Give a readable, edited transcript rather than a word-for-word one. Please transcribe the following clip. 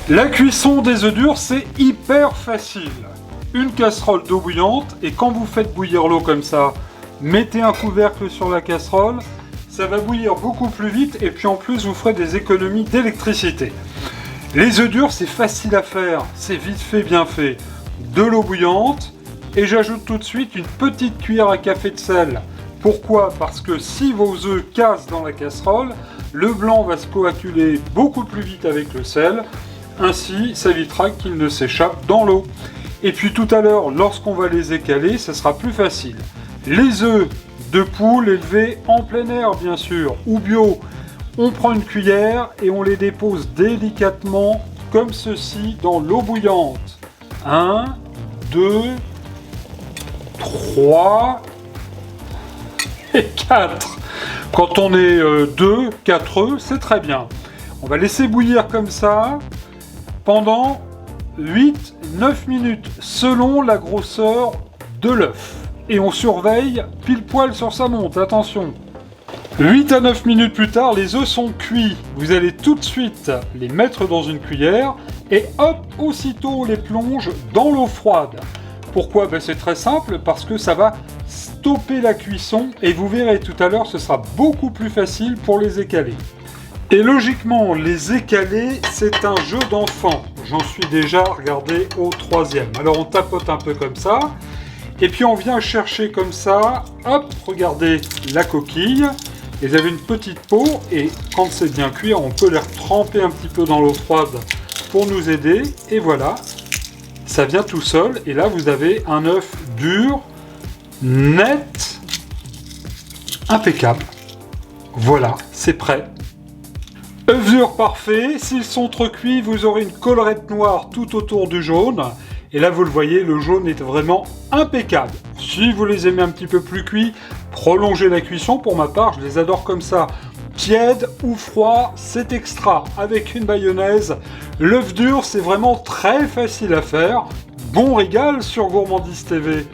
La cuisson des œufs durs, c'est hyper facile. Une casserole d'eau bouillante, et quand vous faites bouillir l'eau comme ça, mettez un couvercle sur la casserole, ça va bouillir beaucoup plus vite, et puis en plus vous ferez des économies d'électricité. Les œufs durs, c'est facile à faire, c'est vite fait, bien fait. De l'eau bouillante, et j'ajoute tout de suite une petite cuillère à café de sel. Pourquoi? Parce que si vos œufs cassent dans la casserole, le blanc va se coaguler beaucoup plus vite avec le sel. Ainsi, ça évitera qu'ils ne s'échappent dans l'eau. Et puis tout à l'heure, lorsqu'on va les écaler, ça sera plus facile. Les œufs de poule élevés en plein air, bien sûr, ou bio, on prend une cuillère et on les dépose délicatement, comme ceci, dans l'eau bouillante. 1, 2, 3 et 4. Quand on est 2, 4 œufs, c'est très bien. On va laisser bouillir comme ça pendant 8-9 minutes, selon la grosseur de l'œuf. Et on surveille pile poil sur sa monte, attention. 8 à 9 minutes plus tard, les œufs sont cuits. Vous allez tout de suite les mettre dans une cuillère et hop, aussitôt on les plonge dans l'eau froide. Pourquoi? C'est très simple, parce que ça va stopper la cuisson et vous verrez tout à l'heure, ce sera beaucoup plus facile pour les écaler. Et logiquement, les écaler, c'est un jeu d'enfant. J'en suis déjà, regardez, au 3e. Alors on tapote un peu comme ça, et puis on vient chercher comme ça, hop, regardez la coquille. Et vous avez une petite peau, et quand c'est bien cuit, on peut les tremper un petit peu dans l'eau froide pour nous aider. Et voilà, ça vient tout seul, et là vous avez un œuf dur, net, impeccable. Voilà, c'est prêt. Œufs durs parfaits, s'ils sont trop cuits, vous aurez une collerette noire tout autour du jaune. Et là, vous le voyez, le jaune est vraiment impeccable. Si vous les aimez un petit peu plus cuits, prolongez la cuisson. Pour ma part, je les adore comme ça. Tiède ou froid, c'est extra. Avec une mayonnaise, l'œuf dur, c'est vraiment très facile à faire. Bon régal sur Gourmandise TV.